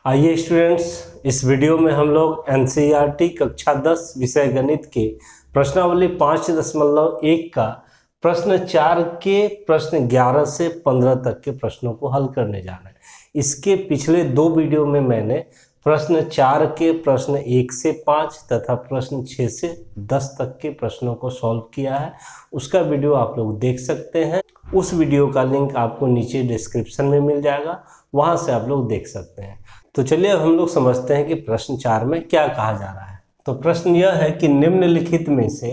आइए स्टूडेंट्स, इस वीडियो में हम लोग एनसीईआरटी कक्षा 10 विषय गणित के प्रश्नावली 5.1 का प्रश्न 4 के प्रश्न 11 से 15 तक के प्रश्नों को हल करने जा रहे हैं। इसके पिछले दो वीडियो में मैंने प्रश्न 4 के प्रश्न 1 से 5 तथा प्रश्न 6 से 10 तक के प्रश्नों को सॉल्व किया है। उसका वीडियो आप लोग देख सकते हैं। उस वीडियो का लिंक आपको नीचे डिस्क्रिप्शन में मिल जाएगा, वहां से आप लोग देख सकते हैं। तो चलिए अब हम लोग समझते हैं कि प्रश्न 4 में क्या कहा जा रहा है। तो प्रश्न यह है कि निम्नलिखित में से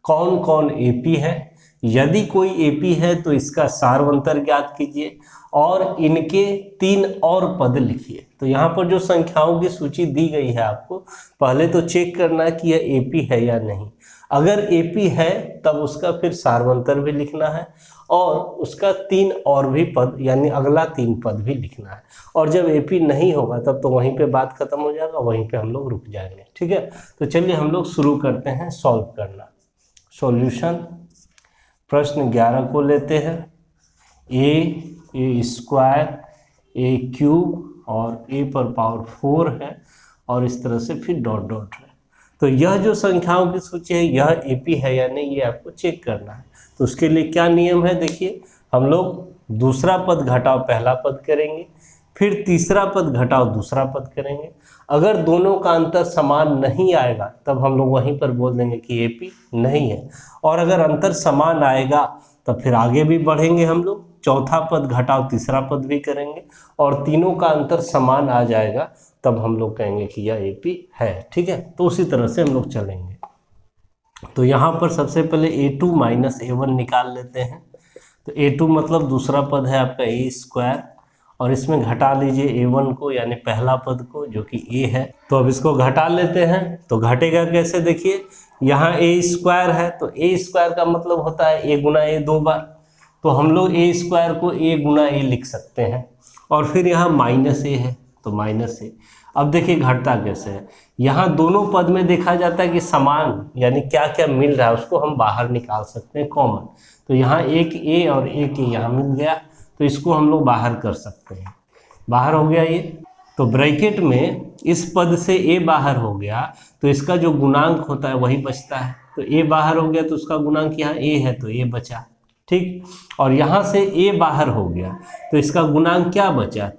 कौन कौन एपी है। यदि कोई एपी है तो इसका सार्वंतर ज्ञात कीजिए और इनके 3 और पद लिखिए। तो यहाँ पर जो संख्याओं की सूची दी गई है, आपको पहले तो चेक करना है कि यह एपी है या नहीं। अगर एपी है तब उसका फिर सार्वंतर भी लिखना है और उसका 3 और भी पद यानी अगला 3 पद भी लिखना है। और जब एपी नहीं होगा तब तो वहीं पे बात खत्म हो जाएगा, वहीं पे हम लोग रुक जाएंगे। ठीक है, तो चलिए हम लोग शुरू करते हैं सॉल्व करना। सॉल्यूशन प्रश्न 11 को लेते हैं। ए स्क्वायर ए क्यूब और ए पर पावर 4 है और इस तरह से फिर डॉट डॉट है। तो यह जो संख्याओं की सूची है यह एपी है या नहीं, ये आपको चेक करना है। तो उसके लिए क्या नियम है, देखिए हम लोग दूसरा पद घटाओ पहला पद करेंगे, फिर तीसरा पद घटाओ दूसरा पद करेंगे। अगर दोनों का अंतर समान नहीं आएगा तब हम लोग वहीं पर बोल देंगे कि एपी नहीं है। और अगर अंतर समान आएगा तब फिर आगे भी बढ़ेंगे हम लोग, चौथा पद घटाओ तीसरा पद भी करेंगे और तीनों का अंतर समान आ जाएगा तब हम लोग कहेंगे कि यह एपी है। ठीक है, तो उसी तरह से हम लोग चलेंगे। तो यहाँ पर सबसे पहले a2 माइनस a1 निकाल लेते हैं। तो a2 मतलब दूसरा पद है आपका ए स्क्वायर और इसमें घटा लीजिए a1 को यानी पहला पद को जो कि a है। तो अब इसको घटा लेते हैं। तो घटेगा कैसे, देखिए यहाँ a स्क्वायर है तो a स्क्वायर का मतलब होता है a गुना a 2 बार। तो हम लोग a स्क्वायर को a गुना a लिख सकते हैं और फिर यहाँ माइनस a है तो माइनस a। अब देखिए घटता कैसे है, यहाँ दोनों पद में देखा जाता है कि समान यानी क्या क्या मिल रहा है उसको हम बाहर निकाल सकते हैं कॉमन। तो यहाँ एक a और एक a यहाँ मिल गया तो इसको हम लोग बाहर कर सकते हैं। बाहर हो गया ये, तो ब्रैकेट में इस पद से a बाहर हो गया तो इसका जो गुणांक होता है वही बचता है। तो a बाहर हो गया तो उसका गुणांक यहाँ a है तो a बचा। ठीक, और यहाँ से a बाहर हो गया तो इसका गुणांक क्या बचा।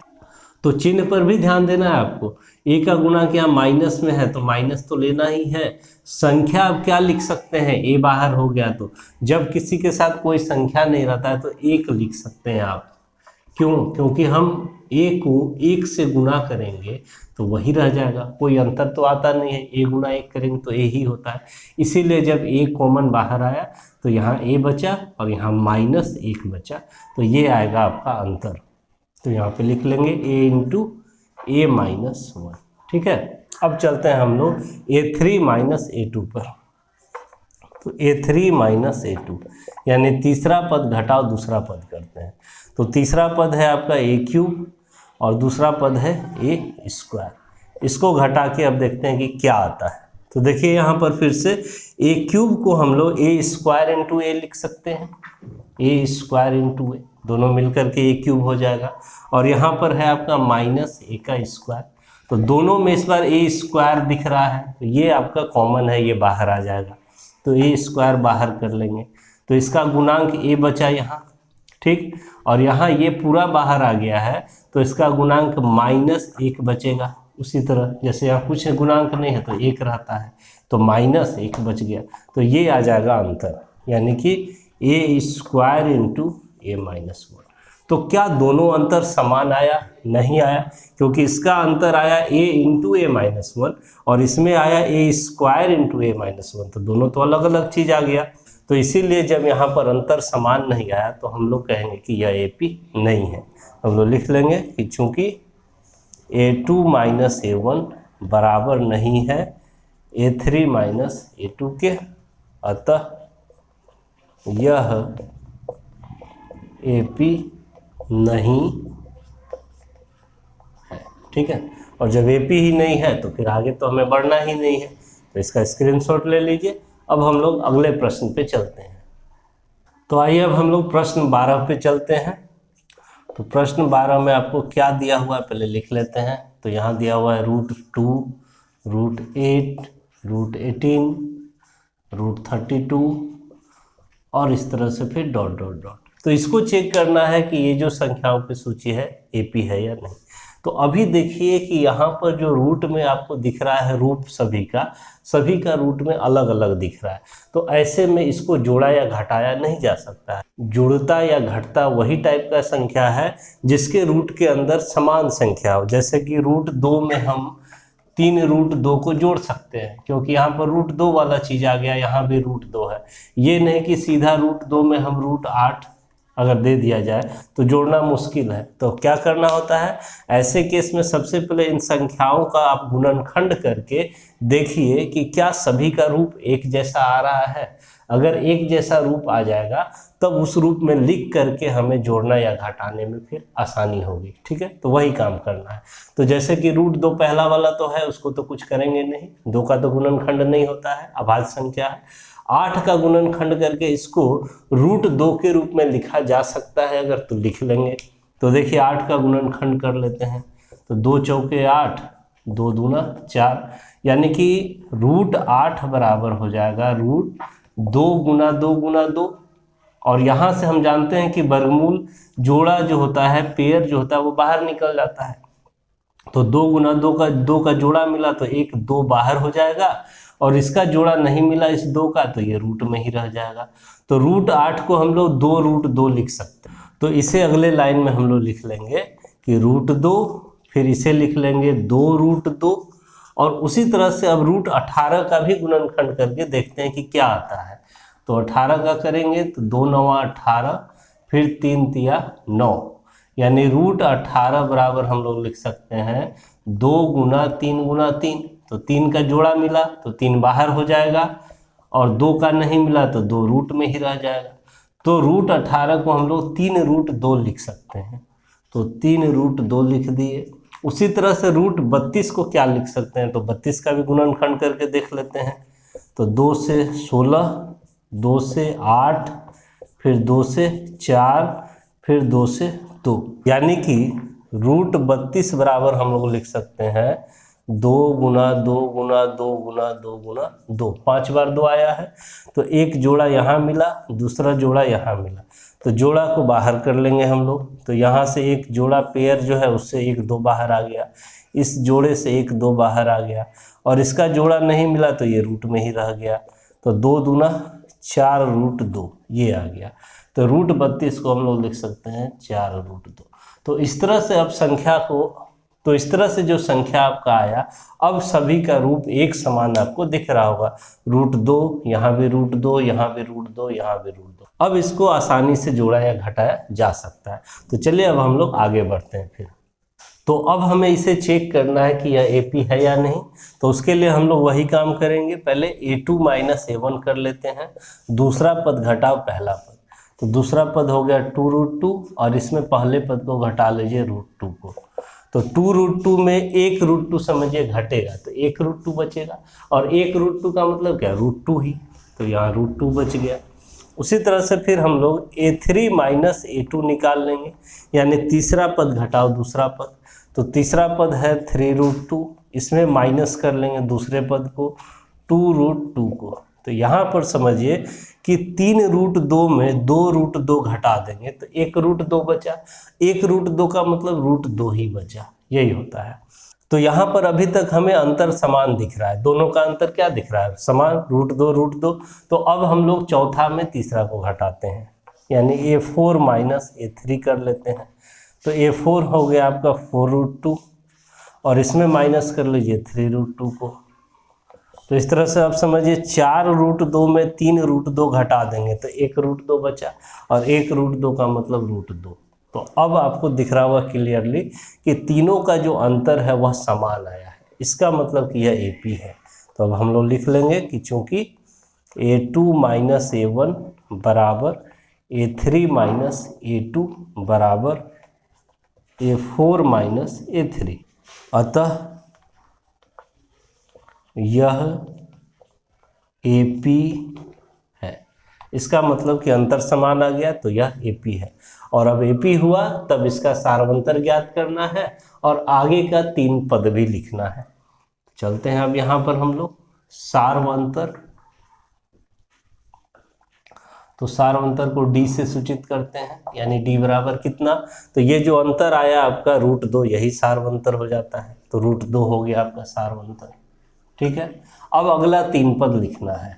तो चिन्ह पर भी ध्यान देना है आपको। a का गुणांक यहाँ माइनस में है तो माइनस तो लेना ही है। संख्या आप क्या लिख सकते हैं, a बाहर हो गया तो जब किसी के साथ कोई संख्या नहीं रहता है तो 1 लिख सकते हैं आप। क्यों, क्योंकि हम a को 1 से गुना करेंगे तो वही रह जाएगा, कोई अंतर तो आता नहीं है। a गुना 1 करेंगे तो a ही होता है। इसीलिए जब a कॉमन बाहर आया तो यहाँ a बचा और यहाँ माइनस 1 बचा, तो ये आएगा आपका अंतर। तो यहाँ पे लिख लेंगे a इंटू a माइनस 1। ठीक है, अब चलते हैं हम लोग a3 माइनस a2 पर। तो a3 माइनस a2 यानी तीसरा पद घटाओ दूसरा पद करते हैं। तो तीसरा पद है आपका a क्यूब और दूसरा पद है a स्क्वायर। इसको घटा के अब देखते हैं कि क्या आता है। तो देखिए यहाँ पर फिर से a क्यूब को हम लोग a स्क्वायर इंटू a लिख सकते हैं, a स्क्वायर इंटू a, दोनों मिलकर के a क्यूब हो जाएगा। और यहाँ पर है आपका माइनस a का स्क्वायर, तो दोनों में इस बार a स्क्वायर दिख रहा है तो ये आपका कॉमन है, ये बाहर आ जाएगा। तो a स्क्वायर बाहर कर लेंगे तो इसका गुणांक a बचा यहाँ। ठीक, और यहाँ ये पूरा बाहर आ गया है तो इसका गुणांक माइनस 1 बचेगा। उसी तरह जैसे यहाँ कुछ गुणांक नहीं है तो 1 रहता है तो माइनस 1 बच गया। तो ये आ जाएगा अंतर, यानी कि a square into a minus 1। तो क्या दोनों अंतर समान आया, नहीं आया, क्योंकि इसका अंतर आया a इंटू a माइनस 1 और इसमें आया a square into a minus 1, तो दोनों तो अलग अलग चीज आ गया। तो इसीलिए जब यहाँ पर अंतर समान नहीं आया तो हम लोग कहेंगे कि यह एपी नहीं है। हम लोग लिख लेंगे कि चूंकि a2 माइनस a1 बराबर नहीं है a3 माइनस a2 के, अतः यह एपी नहीं है। ठीक है, और जब एपी ही नहीं है तो फिर आगे तो हमें बढ़ना ही नहीं है, तो इसका स्क्रीनशॉट ले लीजिए। अब हम लोग अगले प्रश्न पे चलते हैं। तो आइए अब हम लोग प्रश्न 12 पे चलते हैं। तो प्रश्न 12 में आपको क्या दिया हुआ है पहले लिख लेते हैं। तो यहाँ दिया हुआ है √2, √8, √18, √32 और इस तरह से फिर डॉट डॉट डॉट। तो इसको चेक करना है कि ये जो संख्याओं की सूची है एपी है या नहीं। तो अभी देखिए कि यहाँ पर जो रूट में आपको दिख रहा है रूट सभी का रूट में अलग अलग दिख रहा है। तो ऐसे में इसको जोड़ा या घटाया नहीं जा सकता है। जुड़ता या घटता वही टाइप का संख्या है जिसके रूट के अंदर समान संख्या हो। जैसे कि √2 में हम 3 √2 को जोड़ सकते हैं, क्योंकि यहाँ पर √2 वाला चीज़ आ गया, यहाँ भी √2 है। ये नहीं कि सीधा √2 में हम √8 अगर दे दिया जाए तो जोड़ना मुश्किल है। तो क्या करना होता है, ऐसे केस में सबसे पहले इन संख्याओं का आप गुणनखंड करके देखिए कि क्या सभी का रूप एक जैसा आ रहा है। अगर एक जैसा रूप आ जाएगा तब उस रूप में लिख करके हमें जोड़ना या घटाने में फिर आसानी होगी। ठीक है, तो वही काम करना है। तो जैसे कि √2 पहला वाला तो है, उसको तो कुछ करेंगे नहीं, 2 का तो गुणनखंड नहीं होता है, अभाज्य संख्या है। 8 का गुणनखंड करके इसको √2 के रूप में लिखा जा सकता है अगर, तो लिख लेंगे। तो देखिए 8 का गुणनखंड कर लेते हैं, तो 2 चौके 8, 2 दूना 4, यानी कि √8 बराबर हो जाएगा √2 गुना 2 गुना 2। और यहाँ से हम जानते हैं कि वर्गमूल जोड़ा जो होता है, पेयर जो होता है, वो बाहर निकल जाता है। तो 2 गुना 2 का जोड़ा मिला तो 1 2 बाहर हो जाएगा, और इसका जोड़ा नहीं मिला इस 2 का, तो ये रूट में ही रह जाएगा। तो √8 को हम लोग 2 √2 लिख सकते हैं। तो इसे अगले लाइन में हम लोग लिख लेंगे कि √2, फिर इसे लिख लेंगे 2 √2, और उसी तरह से अब √18 का भी गुणनखंड करके देखते हैं कि क्या आता है। तो 18 का करेंगे तो 2 9 18, फिर 3 तिया 9, यानी √18 बराबर हम लोग लिख सकते हैं 2 गुना 3 गुना 3। तो 3 का जोड़ा मिला तो 3 बाहर हो जाएगा, और 2 का नहीं मिला तो 2 रूट में ही रह जाएगा। तो √18 को हम लोग 3 √2 लिख सकते हैं। तो 3 √2 लिख दिए। उसी तरह से √32 को क्या लिख सकते हैं, तो 32 का भी गुणनखंड करके देख लेते हैं। तो 2 से 16, 2 से 8, फिर 2 से 4, फिर 2 से 2, यानी कि √32 बराबर हम लोग लिख सकते हैं 2 गुना 2 गुना 2 गुना 2 गुना 2। 5 बार 2 आया है, तो एक जोड़ा यहाँ मिला, दूसरा जोड़ा यहाँ मिला, तो जोड़ा को बाहर कर लेंगे हम लोग। तो यहाँ से एक जोड़ा पेयर जो है उससे 1 2 बाहर आ गया, इस जोड़े से 1 2 बाहर आ गया, और इसका जोड़ा नहीं मिला तो ये रूट में ही रह गया। तो 2 दूना 4 √2 ये आ गया। तो √32 को हम लोग लिख सकते हैं 4 √2। तो इस तरह से अब संख्या को, तो इस तरह से जो संख्या आपका आया, अब सभी का रूप एक समान आपको दिख रहा होगा। √2, यहाँ भी √2, यहाँ भी √2, यहाँ भी √2। अब इसको आसानी से जोड़ा या घटाया जा सकता है। तो चलिए अब हम लोग आगे बढ़ते हैं फिर। तो अब हमें इसे चेक करना है कि यह एपी है या नहीं। तो उसके लिए हम लोग वही काम करेंगे, पहले a2 - a1 कर लेते हैं, दूसरा पद घटाओ पहला पद। तो दूसरा पद हो गया 2 √2, और इसमें पहले पद को घटा लीजिए √2 को। तो 2 √2 में 1 √2 समझिए घटेगा, तो 1 √2 बचेगा, और 1 √2 का मतलब क्या, √2 ही, तो यहाँ √2 बच गया। उसी तरह से फिर हम लोग a3 - a2 निकाल लेंगे, यानी तीसरा पद घटाओ दूसरा पद। तो तीसरा पद है 3 √2, इसमें माइनस कर लेंगे दूसरे पद को 2 √2 को। तो यहाँ पर समझिए कि 3 √2 में 2 √2 घटा देंगे तो 1 √2 बचा, 1 √2 का मतलब √2 ही बचा, यही होता है। तो यहाँ पर अभी तक हमें अंतर समान दिख रहा है, दोनों का अंतर क्या दिख रहा है, समान, √2 √2। तो अब हम लोग चौथा में तीसरा को घटाते हैं, यानी a4 - a3 कर लेते हैं। तो a4 हो गया आपका 4 √2, और इसमें माइनस कर लीजिए 3 √2 को। तो इस तरह से आप समझिए 4 √2 में 3 √2 घटा देंगे तो 1 √2 बचा, और 1 √2 का मतलब √2। तो अब आपको दिख रहा होगा क्लियरली कि तीनों का जो अंतर है वह समान आया है, इसका मतलब कि यह एपी है। तो अब हम लोग लिख लेंगे कि चूंकि a2 - a1 बराबर a3 - a2 बराबर a4 - a3, अतः यह एपी है। इसका मतलब कि अंतर समान आ गया, तो यह AP है। और अब AP हुआ तब इसका सार्वंतर ज्ञात करना है और आगे का 3 पद भी लिखना है। चलते हैं अब यहाँ पर हम लोग सार्वंतर, तो सार्वंतर को D से सूचित करते हैं, यानी D बराबर कितना, तो ये जो अंतर आया आपका √2, यही सार्वंतर हो जाता है, तो √2 हो गया आपका सार्वंतर। ठीक है, अब अगला 3 पद लिखना है,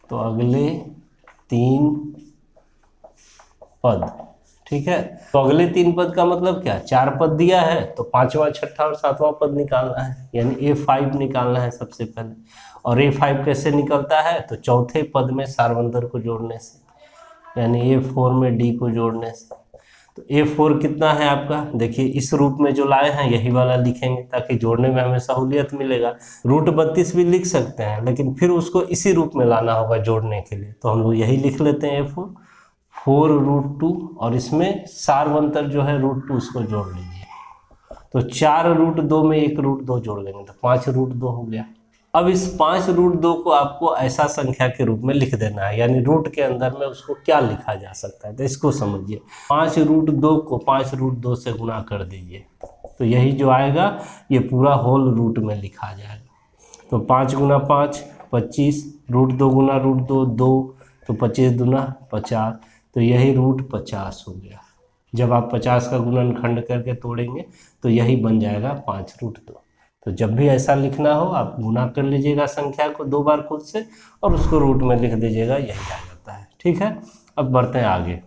तो अगले 3 पद। ठीक है, तो अगले 3 पद का मतलब क्या, 4 पद दिया है तो 5वां 6ठा और 7वां पद निकालना है, यानी A5 निकालना है सबसे पहले। और A5 कैसे निकलता है, तो चौथे पद में सार्वंतर को जोड़ने से, यानी A4 में D को जोड़ने से। तो A4 कितना है आपका, देखिए इस रूप में जो लाए हैं यही वाला लिखेंगे ताकि जोड़ने में हमें सहूलियत मिलेगा। √32 भी लिख सकते हैं, लेकिन फिर उसको इसी रूप में लाना होगा जोड़ने के लिए, तो हम लोग यही लिख लेते हैं A4, 4√2, और इसमें सार्वंतर जो है √2 उसको जोड़ लीजिए, तो 4√2 में 1√2 जोड़ लेंगे तो 5√2 हो गया। अब इस 5√2 को आपको ऐसा संख्या के रूप में लिख देना है, यानी रूट के अंदर में उसको क्या लिखा जा सकता है, तो इसको समझिए। 5√2 को 5√2 से गुणा कर दीजिए, तो यही जो आएगा ये पूरा होल रूट में लिखा जाएगा। तो 5 गुना 5 25, √2 गुना √2 2, तो 25 दूना 50, तो यही √50 हो गया। जब आप 50 का गुणनखंड करके तोड़ेंगे तो यही बन जाएगा 5√2। तो जब भी ऐसा लिखना हो आप गुना कर लीजिएगा संख्या को 2 बार खुद से और उसको रूट में लिख दीजिएगा, यही आ जाता है। ठीक है, अब बढ़ते हैं आगे।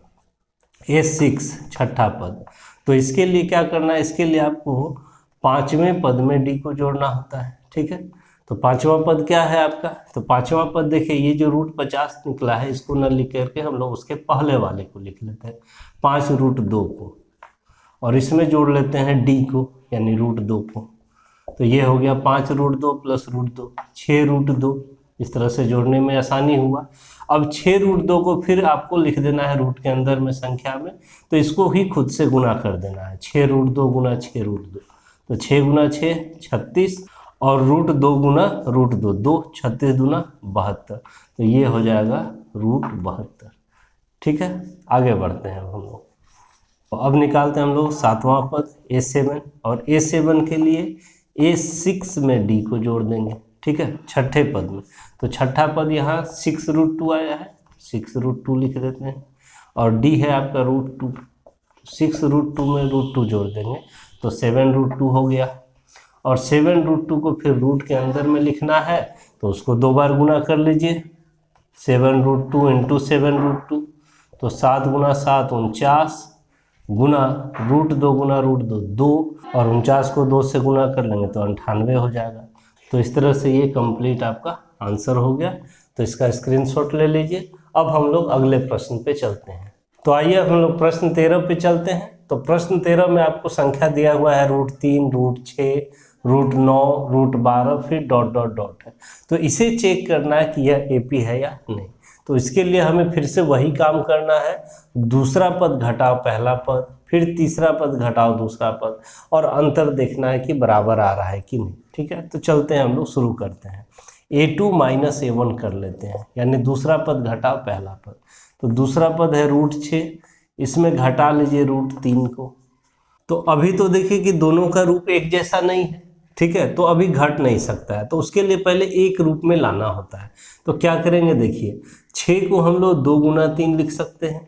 A6 छठा पद, तो इसके लिए क्या करना है, इसके लिए आपको 5वें पद में D को जोड़ना होता है। ठीक है, तो 5वां पद क्या है आपका, तो 5वां पद देखिए ये जो √50 निकला है इसको न लिख करके हम लोग उसके पहले वाले को लिख लेते हैं 5√2 को, और इसमें जोड़ लेते हैं D को, यानी √2 को, तो ये हो गया 5√2 प्लस √2 6√2। इस तरह से जोड़ने में आसानी हुआ। अब 6√2 को फिर आपको लिख देना है रूट के अंदर में संख्या में, तो इसको ही खुद से गुना कर देना है, 6√2 गुना 6√2, तो 6 गुना 6 36, और √2 गुना √2 2, 36 दूना 72, तो ये हो जाएगा √72। ठीक है, आगे बढ़ते हैं हम लोग। तो अब निकालते हैं हम लोग 7वां पद A7, और A7 के लिए A6 में D को जोड़ देंगे। ठीक है, छठे पद में, तो छठा पद यहाँ 6√2 आया है, 6√2 लिख देते हैं, और D है आपका √2, 6√2 में √2 जोड़ देंगे तो 7√2 हो गया। और 7√2 को फिर रूट के अंदर में लिखना है, तो उसको 2 बार गुना कर लीजिए, 7√2 इंटू 7√2, तो 7 गुना 7 49, गुना √2 गुना √2 2, और 49 को 2 से गुना कर लेंगे तो 98 हो जाएगा। तो इस तरह से ये कंप्लीट आपका आंसर हो गया, तो इसका स्क्रीनशॉट ले लीजिए। अब हम लोग अगले प्रश्न पे चलते हैं। तो आइए हम लोग प्रश्न 13 पे चलते हैं। तो प्रश्न 13 में आपको संख्या दिया हुआ है √3, √6, √9, √12, फिर डॉट डॉट डॉट है। तो इसे चेक करना है कि यह AP है या नहीं। तो इसके लिए हमें फिर से वही काम करना है, दूसरा पद घटाओ पहला पद, फिर तीसरा पद घटाओ दूसरा पद, और अंतर देखना है कि बराबर आ रहा है कि नहीं। ठीक है, तो चलते हैं हम लोग शुरू करते हैं। A2 माइनस A1 कर लेते हैं, यानी दूसरा पद घटाओ पहला पद। तो दूसरा पद है √6, इसमें घटा लीजिए √3 को। तो अभी तो देखिए कि दोनों का रूप एक जैसा नहीं है, ठीक है, तो अभी घट नहीं सकता है, तो उसके लिए पहले एक रूप में लाना होता है। तो क्या करेंगे, देखिए 6 को हम लोग 2 गुना 3 लिख सकते हैं,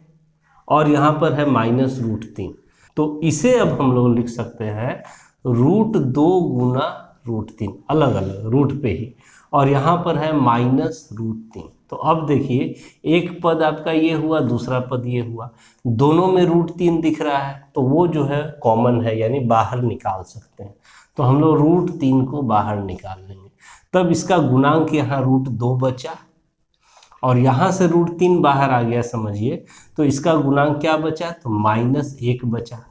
और यहाँ पर है माइनस √3, तो इसे अब हम लोग लिख सकते हैं √2 गुना √3, अलग अलग रूट पे ही, और यहाँ पर है माइनस √3। तो अब देखिए एक पद आपका ये हुआ, दूसरा पद ये हुआ, दोनों में √3 दिख रहा है, तो वो जो है कॉमन है, यानी बाहर निकाल सकते हैं। तो हम लोग √3 को बाहर निकाल लेंगे, तब इसका गुणांक यहाँ √2 बचा, और यहाँ से √3 बाहर आ गया समझिए, तो इसका गुणांक क्या बचा, तो -1 बचा।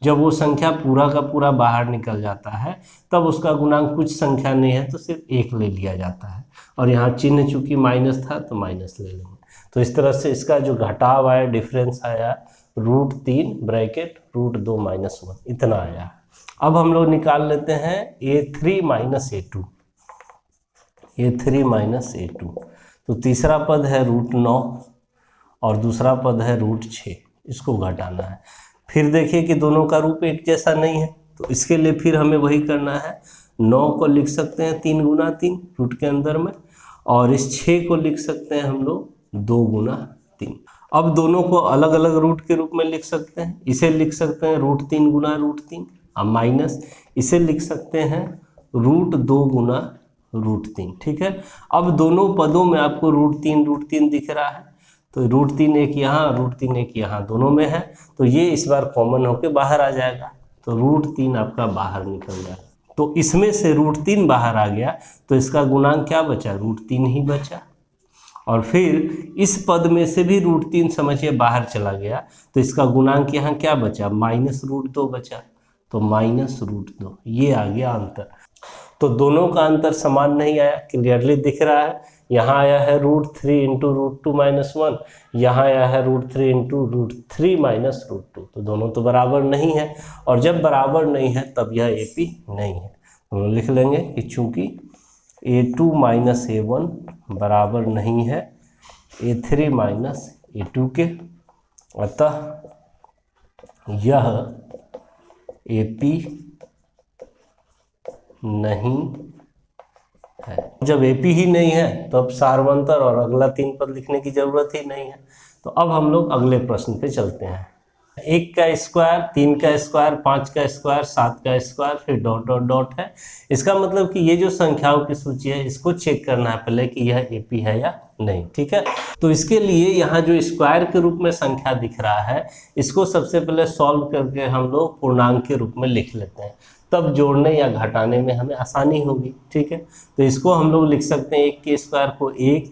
जब वो संख्या पूरा का पूरा बाहर निकल जाता है तब उसका गुणांक कुछ संख्या नहीं है तो सिर्फ 1 ले लिया जाता है, और यहाँ चिन्ह चूंकि माइनस था तो माइनस ले लेंगे। तो इस तरह से इसका जो घटाव आया, डिफरेंस आया √3 ब्रैकेट √2 - 1, इतना आया। अब हम लोग निकाल लेते हैं A3 - A2, A3 - A2। तो तीसरा पद है √9 और दूसरा पद है √6, इसको घटाना है। फिर देखिए कि दोनों का रूप एक जैसा नहीं है, तो इसके लिए फिर हमें वही करना है। 9 को लिख सकते हैं 3 गुना 3 रूट के अंदर में, और इस 6 को लिख सकते हैं हम लोग 2 गुना 3। अब दोनों को अलग अलग रूट के रूप में लिख सकते हैं। इसे लिख सकते हैं √3 गुना √3, और माइनस इसे लिख सकते हैं √2 गुना √3। ठीक है, अब दोनों पदों में आपको √3 दिख रहा है, तो √3 एक यहाँ, √3 एक यहाँ, दोनों में है, तो ये इस बार कॉमन होके बाहर आ जाएगा, तो √3 आपका बाहर निकल जाएगा। तो इसमें से √3 बाहर आ गया, तो इसका गुणांक क्या बचा? √3 ही बचा। और फिर इस पद में से भी √3 समझिए बाहर चला गया, तो इसका गुणांक यहाँ क्या बचा? -√2 बचा, तो -√2, ये आ गया अंतर। तो दोनों का अंतर समान नहीं आया, क्लियरली दिख रहा है। यहाँ आया है √3 × √2 - 1, यहाँ आया है √3 × √3 - √2, तो दोनों तो बराबर नहीं है, और जब बराबर नहीं है तब यह AP नहीं है। हम लिख लेंगे कि चूंकि A2 - A1 बराबर नहीं है A3 - A2 के, अतः यह AP नहीं है। जब AP ही नहीं है तो अब सार्वंतर और अगला 3 पद लिखने की जरूरत ही नहीं है। तो अब हम लोग अगले प्रश्न पे चलते हैं। 1 का स्क्वायर, 3 का स्क्वायर, 5 का स्क्वायर, 7 का स्क्वायर, फिर डॉट डॉट डॉट है। इसका मतलब कि ये जो संख्याओं की सूची है, इसको चेक करना है पहले कि यह AP है या नहीं। ठीक है, तो इसके लिए यहाँ जो स्क्वायर के रूप में संख्या दिख रहा है, इसको सबसे पहले सॉल्व करके हम लोग पूर्णांक के रूप में लिख लेते हैं, तब जोड़ने या घटाने में हमें आसानी होगी। ठीक है, तो इसको हम लोग लिख सकते हैं 1 के स्क्वायर को 1,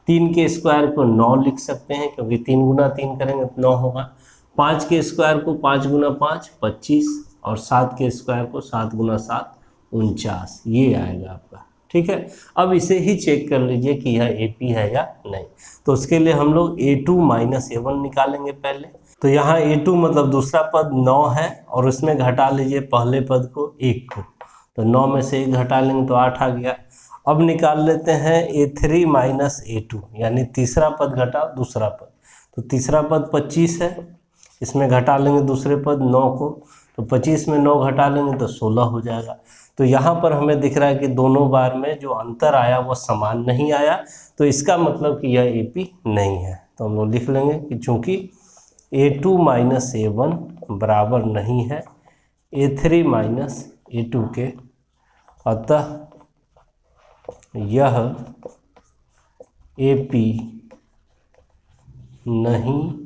3 के स्क्वायर को 9 लिख सकते हैं, क्योंकि 3 गुना 3 करेंगे तो 9 होगा। 5 के स्क्वायर को 5 गुना 5 25, और 7 के स्क्वायर को 7 गुना 7 49, ये आएगा आपका। ठीक है, अब इसे ही चेक कर लीजिए कि यह AP है या नहीं। तो उसके लिए हम लोग A2 - A1 निकालेंगे पहले। तो यहाँ A2 मतलब दूसरा पद 9 है, और उसमें घटा लीजिए पहले पद को 1 को, तो 9 में से 1 घटा लेंगे तो 8 आ गया। अब निकाल लेते हैं A3 - A2, यानी तीसरा पद घटा दूसरा पद, तो तीसरा पद 25 है, इसमें घटा लेंगे दूसरे पद 9 को, तो 25 में 9 घटा लेंगे तो 16 हो जाएगा। तो यहाँ पर हमें दिख रहा है कि दोनों बार में जो अंतर आया वो समान नहीं आया, तो इसका मतलब कि यह AP नहीं है। तो हम लोग लिख लेंगे कि चूँकि A2 - A1 बराबर नहीं है A3 - A2 के, अतः यह AP नहीं है।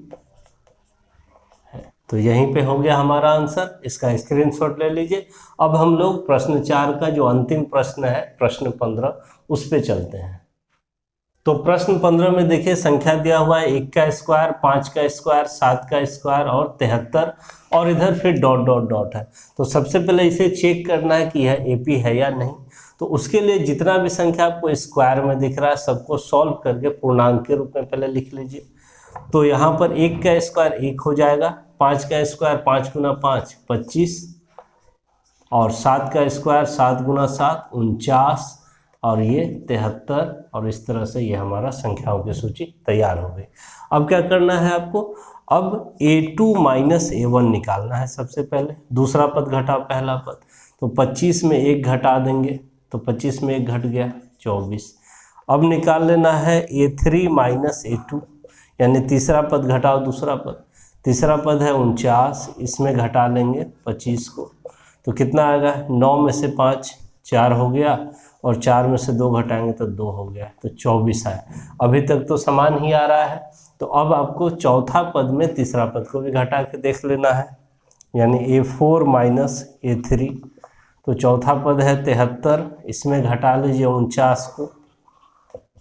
तो यहीं पे हो गया हमारा आंसर, इसका स्क्रीनशॉट ले लीजिए। अब हम लोग प्रश्न 4 का जो अंतिम प्रश्न है, प्रश्न 15, उस पे चलते हैं। तो प्रश्न 15 में देखिए संख्या दिया हुआ है 1 का स्क्वायर, 5 का स्क्वायर, 7 का स्क्वायर और 73, और इधर फिर डॉट डॉट डॉट है। तो सबसे पहले इसे चेक करना है कि यह AP है या नहीं। तो उसके लिए जितना भी संख्या आपको स्क्वायर में दिख रहा है, सबको सॉल्व करके पूर्णांक के रूप में पहले लिख लीजिए। तो यहाँ पर 1 का स्क्वायर 1 हो जाएगा, 5 का स्क्वायर 5 गुना 5 25, और 7 का स्क्वायर 7 गुना 7 49, और ये 73, और इस तरह से ये हमारा संख्याओं की सूची तैयार हो गई। अब क्या करना है आपको? अब A2 - A1 निकालना है सबसे पहले। दूसरा पद घटा पहला पद, तो 25 में 1 घटा देंगे, तो 25 में 1 घट गया 24। अब निकाल लेना है A3 - A2, यानी तीसरा पद घटाओ दूसरा पद। तीसरा पद है 49, इसमें घटा लेंगे 25 को, तो कितना आएगा? 9 में से 5 4 हो गया, और 4 में से 2 घटाएंगे तो 2 हो गया, तो 24 आया। अभी तक तो समान ही आ रहा है। तो अब आपको चौथा पद में तीसरा पद को भी घटा के देख लेना है, यानी A4 - A3। तो चौथा पद है 73, इसमें घटा लीजिए 49 को,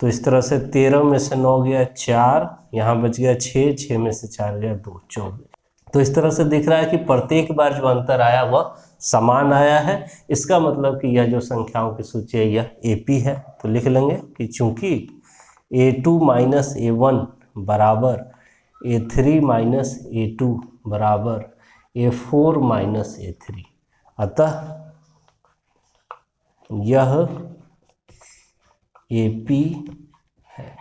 तो इस तरह से 13 में से 9 गया 4, यहाँ बच गया 6, 6 में से 4 गया 2, 24। तो इस तरह से दिख रहा है कि प्रत्येक बार जो अंतर आया वह समान आया है। इसका मतलब कि यह जो संख्याओं की सूची है यह AP है। तो लिख लेंगे कि चूंकि A2 - A1 बराबर A3 - A2 बराबर A4 - A3, अतः यह AP है।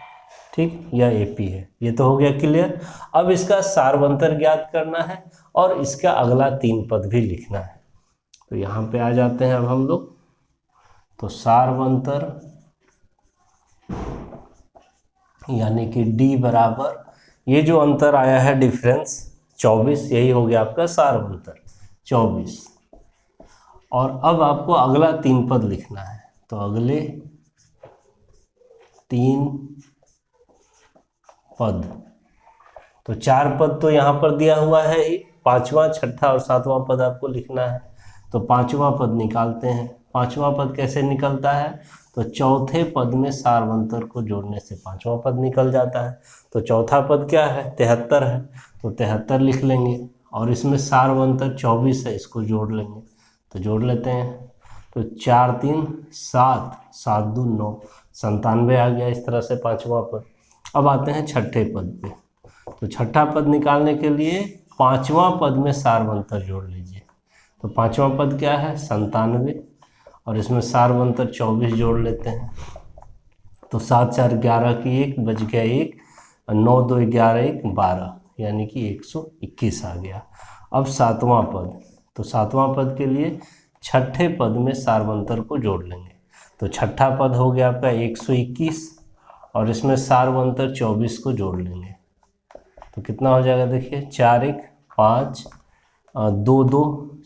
ठीक, यह AP है। ये तो हो गया क्लियर। अब इसका सारवंतर ज्ञात करना है और इसका अगला 3 पद भी लिखना है। तो यहाँ पे आ जाते हैं अब हम लोग। तो सारवंतर यानी कि D बराबर, ये जो अंतर आया है डिफरेंस 24, यही हो गया आपका सारवंतर 24। और अब आपको अगला 3 पद लिखना है। तो अगले 3 पद, तो 4 पद तो यहाँ पर दिया हुआ है, 5वां, 6ठा और 7वां पद आपको लिखना है। तो 5वां पद निकालते हैं। 5वां पद कैसे निकलता है? तो चौथे पद में सारवंतर को जोड़ने से 5वां पद निकल जाता है। तो चौथा पद क्या है? 73 है। तो 73 लिख लेंगे और इसमें सारवंतर 24 है, इसको जोड़ लेंगे। तो जोड़ लेते हैं। तो 4 3 7, 7 2 9, 97 आ गया। इस तरह से 5वां पद। अब आते हैं 6ठे पद पे। तो 6ठा पद निकालने के लिए 5वां पद में सारवंतर जोड़ लीजिए। तो 5वां पद क्या है? 97 और इसमें सारवंतर 24 जोड़ लेते हैं। तो 7 4 11 की 1 बच गया 1, 9 2 11 1 12, यानी कि 121 आ गया। अब 7वां पद। तो 7वां पद के लिए 6ठे पद में सारवंतर को जोड़ लेंगे। तो 6ठा पद हो गया आपका 121 और इसमें सारवंतर 24 को जोड़ लेंगे। तो कितना हो जाएगा? देखिए 4 1 5, 2 2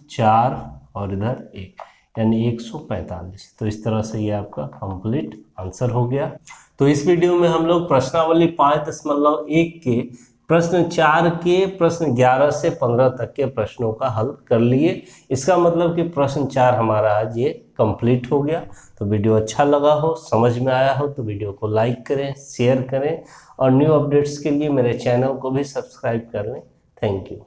4 और इधर 1, यानी 145। तो इस तरह से ये आपका कंप्लीट आंसर हो गया। तो इस वीडियो में हम लोग प्रश्नावली 5.1 के प्रश्न 4 के प्रश्न 11 से 15 तक के प्रश्नों का हल कर लिए। इसका मतलब कि प्रश्न 4 हमारा आज ये कंप्लीट हो गया। तो वीडियो अच्छा लगा हो, समझ में आया हो तो वीडियो को लाइक करें, शेयर करें और न्यू अपडेट्स के लिए मेरे चैनल को भी सब्सक्राइब कर लें। Thank you.